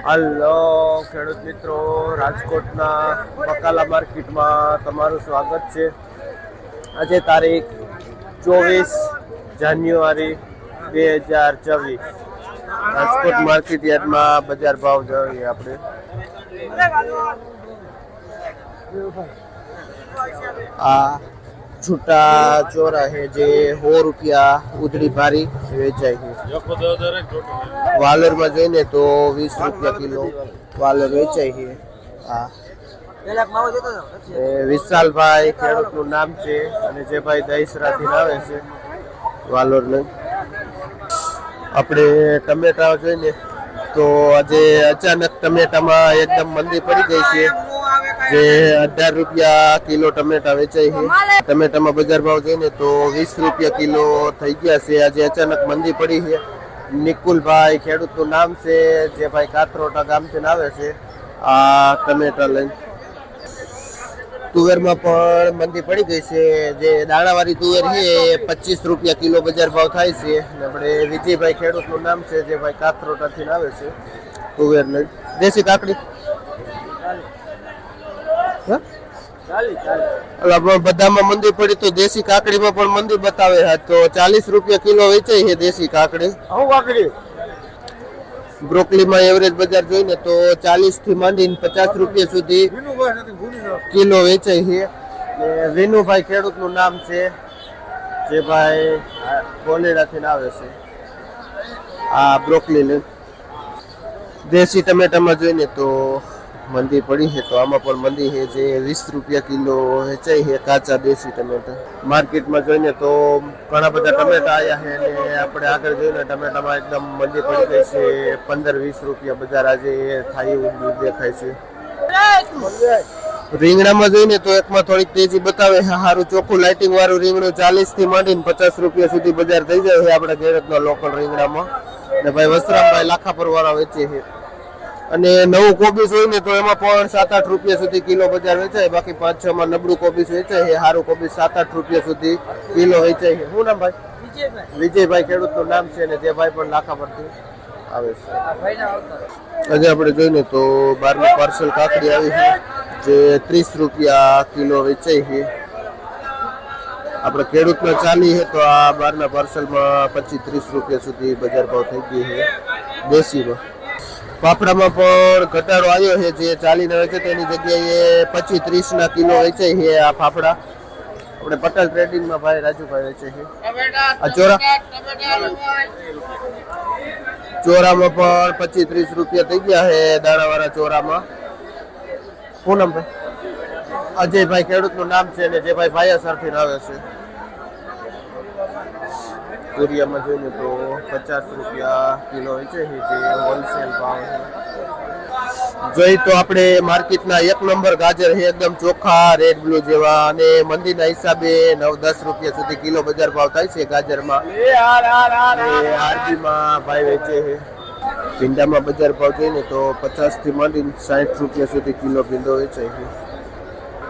Hello ખેડૂત મિત્રો, રાજકોટના બકાલા માર્કેટમાં તમારું સ્વાગત છે. આજે તારીખ 24 જાન્યુઆરી 2024. રાજકોટ માર્કેટ યાર્ડમાં બજાર ભાવ જોઈએ આપણે. આ છૂટા ચોરા है જે 100 રૂપિયા ઉધડી ભારી વેચાય છે. વાલોરમાં જઈને તો 20 રૂપિયા કિલો વાલોર વેચાય છે. હા, વિશાલભાઈ ખેડૂતનું નામ છે અને જે ભાઈ દહીસરાથી આવે છે વાલોરને. આપણે ટમેટા જોઈને તો આજે અચાનક ટમેટામાં એકદમ મંદી પડી ગઈ છે. જે 18 રૂપિયા કિલો ટમેટા વેચાય છે. ટમેટામાં બજાર ભાવ જોઈને તો 20 રૂપિયા કિલો થઈ ગયા છે. આજે અચાનક મંદી પડી છે. નિકુલભાઈ ખેડૂતનું નામ છે, જે ભાઈ કાતરોટા ગામથી આવે છે આ ટમેટા લઈને. તુવેરમાં પણ મંદી પડી ગઈ છે. જે દાણાવાળી તુવેર છે 25 રૂપિયા કિલો બજાર ભાવ થાય છે. આપણે વિજયભાઈ ખેડૂતનું નામ છે, જે ભાઈ કાતરોટાથી આવે છે તુવેર લઈને. દેશી કાકડી બધામાં મંદી પડી તો દેશી કાકડીમાં પણ મંદી બતાવે છે. તો 40 રૂપિયા કિલો વેચાય છે દેશી કાકડી. બ્રોકલીમાં એવરેજ બજાર જોઈને તો 40 થી માંડીને 50 રૂપિયા સુધી કિલો વેચાય છે. વિનુભાઈ ખેડૂતનું નામ છે, જે ભાઈ બોલેડાથી આવે છે આ બ્રોકલી લઈને. દેશી ટમેટામાં જોઈને તો મંદી પડી છે, તો આમાં પણ મંદી છે. જે 20 રૂપિયા કિલો વેચાય છે કાચા દેશી ટમેટા. માર્કેટમાં જોઈને તો ઘણા બધા ટમેટા આવ્યા છે અને આપણે આગળ જોઈને ટમેટામાં એકદમ મંદી પડી ગઈ છે. 15-20 રૂપિયા બજાર આજે થાય એવું દેખાય છે. રીંગણામાં જોઈને તો એકમાં થોડીક તેજી બતાવે છે. સારું ચોખ્ખું લાઇટિંગ વાળું રીંગણું 40 થી માંડીને 50 રૂપિયા સુધી બજાર થઈ જાય છે આપણા ગેરતના લોકલ રીંગણામાં. ને ભાઈ વસરામભાઈ લાખાપર વાળા વેચે છે. અને નવું કોબીસ હોય ને તો એમાં પણ 7-8 રૂપિયા સુધી કિલો બજાર વેચાય. બાકી 5-6 માં નબળું કોબીસ વેચાય છે. સારું કોબીસ 7-8 રૂપિયા સુધી કિલો વેચાય છે. શું નામ ભાઈ? વિજયભાઈ ખેડૂતનું નામ છે અને જે ભાઈ પણ લાખા પરથી આવે છે. આજે આપણે જોઈને તો 12 પાર્સલ કાકડી આવી છે, જે 30 રૂપિયા કિલો વેચાય છે. આપણે ખેડૂતમાં ચાલી છે તો આ 12 પાર્સલમાં 25-30 રૂપિયા સુધી બજાર ભાવ થઈ ગઈ છે દેશીમાં. ફાફડામાં પણ ઘટાડો આવ્યો છે. જે 40 વેચે તેની જગ્યાએ 25-30 ના કિલો વેચાય છે આ ફાફડા. આપણે પટેલ ટ્રેડિંગમાં ભાઈ રાજુભાઈ વેચે છે. આ ચોરામાં પણ 25-30 રૂપિયા થઈ ગયા છે દાણાવાળા ચોરામાં. શું નામ ભાઈ? અજયભાઈ ખેડૂતનું નામ છે અને જે ભાઈ ભાયાસરથી આવે છે. તુરિયામાં જોઈએ તો 50 રૂપિયા કિલો વેચે છે, જે હોલસેલ ભાવ છે. જોઈ તો આપણે માર્કેટના 1 નંબર ગાજર છે, એકદમ ચોખ્ખા રેડ બ્લુ જેવા, અને મંદીના હિસાબે 9-10 રૂપિયા સુધી કિલો બજાર ભાવ થાય છે ગાજરમાં. આરબીમાં ભાઈ વેચે છે. ભીંડામાં બજાર ભાવ જોઈને તો 50 થી માંડીને 60 રૂપિયા સુધી કિલો ભીંડો વેચાય છે.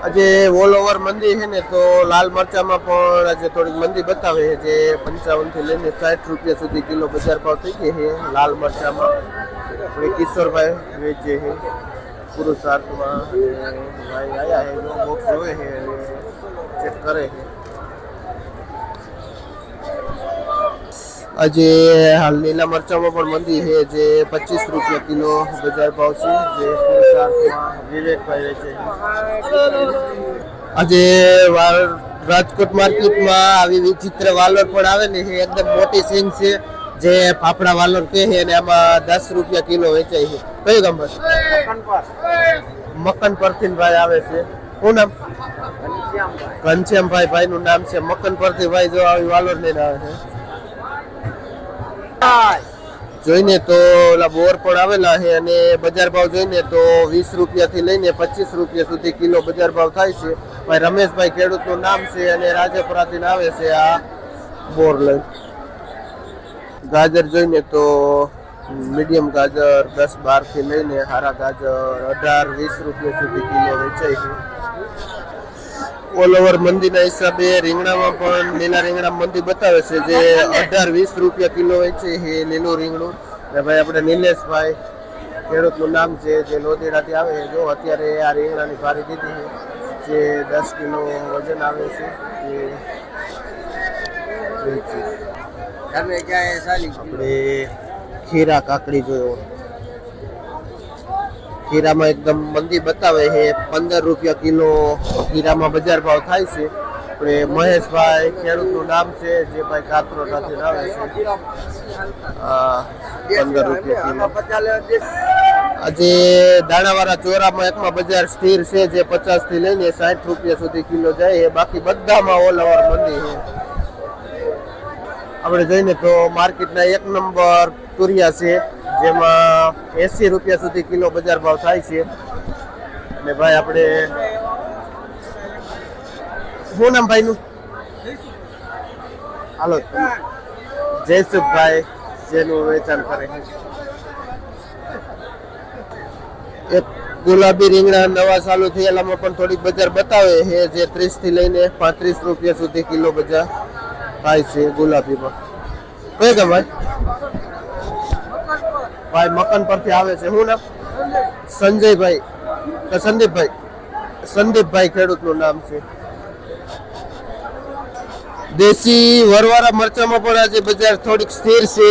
આજે ઓલ ઓવર મંદી છે ને તો લાલ મરચામાં પણ આજે થોડીક મંદી બતાવે છે. જે 55 થી લઈને 60 રૂપિયા સુધી કિલો બજાર ભાવ થઈ ગઈ છે લાલ મરચામાં. આપણે કિશોરભાઈ વેચે છે પુરુષાર્થમાં. ભાઈ આવ્યા છે, બોક્સ જોવે છે, ચેક કરે છે. આજે હાલ લીલા મરચામાં પણ મંદી છે, જે 25 રૂપિયા કિલો બજાર ભાવ છે. જે પુરુષાર્થમાં વિવેકભાઈ વેચે છે. આજે રાજકોટ માર્કેટમાં આવી વિચિત્ર વાલોર પણ આવેલી છે. એકદમ મોટી સીંગ છે, જે ફાફડા વાલોર કહે છે, અને આમાં 10 રૂપિયા કિલો વેચાય છે. કયું ગામ? મકન પરથી ભાઈ આવે છે. શું નામ? ઘનશ્યામભાઈ. ભાઈ નું નામ છે મકન પરથી. ભાઈ જો આવી વાલોર લઈને આવે છે. જોઈને તો ઓલા બોર પણ આવેલા છે, અને બજાર ભાવ જોઈને તો 20 રૂપિયા થી લઈને 25 રૂપિયા સુધી કિલો બજાર ભાવ થાય છે. ભાઈ રમેશભાઈ ખેડૂતનું નામ છે અને રાજપુરાથી આવે છે આ બોર લઈને. ગાજર જોઈને તો મીડિયમ ગાજર 10-12 થી લઈને સારા ગાજર 18-20 રૂપિયા સુધી કિલો વેચાય છે. ઓલ ઓવર મંદીના હિસાબે રીંગણામાં પણ લીલા રીંગણા મંદી બતાવે છે, જે 18-20 રૂપિયા કિલો વેચે છે લીલું રીંગણું. ને ભાઈ આપણે નિલેશભાઈ ખેડૂતનું નામ છે જે લોધીડાથી આવે છે. જો અત્યારે આ રીંગણાની ભારી દીધી છે જે 10 કિલો વજન આવે છે આપણે ખીરા કાકડી જોયો, ખીરામાં એકદમ મંદી બતાવે છે. 15 રૂપિયા કિલો ખીરામાં બજાર ભાવ થાય છે. આપણે મહેશભાઈ ખેડૂતનું નામ છે જે ભાઈ કાતરોટાથી આવે છે. 15 રૂપિયા કિલો. આજે દાણાવાળા ચોરામાં એકમાં બજાર સ્થિર છે જે 50 થી લઈને 60 રૂપિયા સુધી કિલો જાય છે. બાકી બધામાં ઓલ ઓવર મંદી છે. આપણે જઈને તો માર્કેટના 1 નંબર તુરિયા છે જેમાં 80 રૂપિયા સુધી કિલો બજાર ભાવ થાય છે. અને ભાઈ આપણે શું નામ ભાઈનું? હાલો, જયસુખભાઈ જેનું વેચાણ કરે છે. એક ગુલાબી રીંગણા નવા ચાલુ થયેલામાં પણ થોડીક બજાર બતાવે છે જે 30 થી લઈને 35 રૂપિયા સુધી કિલો બજાર થાય છે ગુલાબીમાં. કઈ કે ભાઈ? ભાઈ મકાન પરથી આવે છે. શું નામ? સંજયભાઈ કે સંદીપભાઈ? સંદીપભાઈ ખેડૂતનું નામ છે. દેશી વરવાળા મરચામાં પણ આજે બજાર થોડીક સ્થિર છે.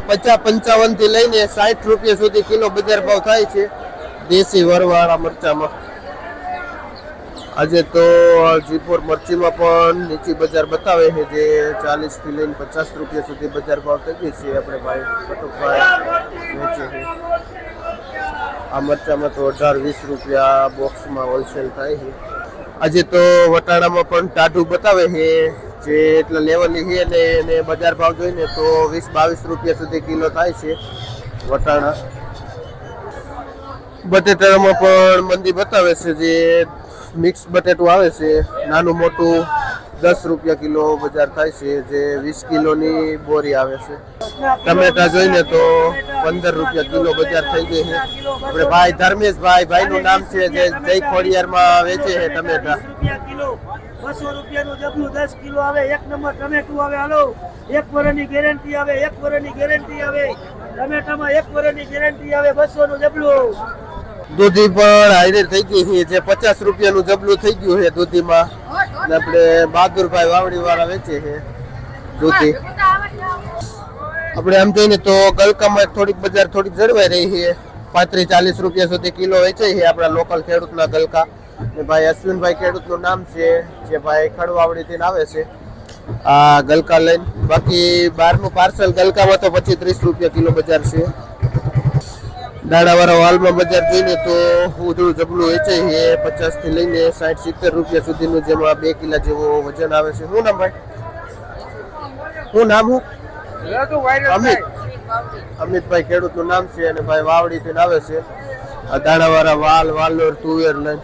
50-55 થી લઈને 60 રૂપિયા સુધી કિલો બજાર ભાવ થાય છે દેશી વરવાળા મરચામાં. આજે તો જીપોર મરચીમાં પણ નીચી બજાર બતાવે છે જે 40 થી લઈને 50 રૂપિયા સુધી બજાર ભાવ થઈ ગઈ છે. આપણે ભાઈ કટુકભાઈ વેચે છે. આ મરચામાં તો 18-20 રૂપિયા બોક્સમાં હોલસેલ થાય છે. આજે તો વટાણામાં પણ ટાઢું બતાવે છે જે એટલા લેવલની છે ને એને બજાર ભાવ જોઈને તો 20-22 રૂપિયા સુધી કિલો થાય છે વટાણા. બટેટામાં પણ મંદી બતાવે છે જે મિક્સ બટેટું આવે છે નાનું મોટું 10 રૂપિયા કિલો બજાર થાય છે જે 20 કિલોની બોરી આવે છે. ટમેટા જોઈને તો 15 રૂપિયા કિલો બજાર થઈ ગઈ છે. આપણે ભાઈ ધર્મેશભાઈ ભાઈનું નામ છે જે જય ખોડિયારમાં વેચે છે ટમેટા. 200 રૂપિયાનું જબલું 10 કિલો આવે. 1 નંબર ટમેટું આવે. હાલો, 1 વર્ષની ગેરંટી આવે. 1 વર્ષની ગેરંટી આવે ટમેટામાં. 1 વર્ષની ગેરંટી આવે. 200 નું જબલું. દૂધી પણ હાઈરેટ થઈ ગઈ છે જે 50 રૂપિયાનું જબલું થઈ ગયું છે દૂધીમાં. અને આપણે બહાદુરભાઈ વાવડી વાળા વેચે છે દૂધી. આપણે આમ જોઈને તો ગલકામાં થોડીક બજાર થોડીક જળવાઈ રહી છે. 35-40 રૂપિયા સુધી કિલો વેચાય છે આપણા લોકલ ખેડૂતના ગલકા. ને ભાઈ અશ્વિનભાઈ ખેડૂતનું નામ છે જે ભાઈ ખડવાવડીથી આવે છે આ ગલકા લઈને. બાકી બહારનું પાર્સલ ગલકામાં તો 25-30 રૂપિયા કિલો બજાર છે. દાણાવાળા વાલમાં બજાર જોઈને તો ઉધડું જબલું વેચાય છે 50 થી લઈને 60-70 રૂપિયા સુધીનું જેમાં 2 કિલા જેવો વજન આવે છે. શું નામ ભાઈ? શું નામ? અમિત. અમિતભાઈ ખેડૂતનું નામ છે અને ભાઈ વાવડીથી આવે છે. આ દાણાવાળા વાલોર તુવેર લઈને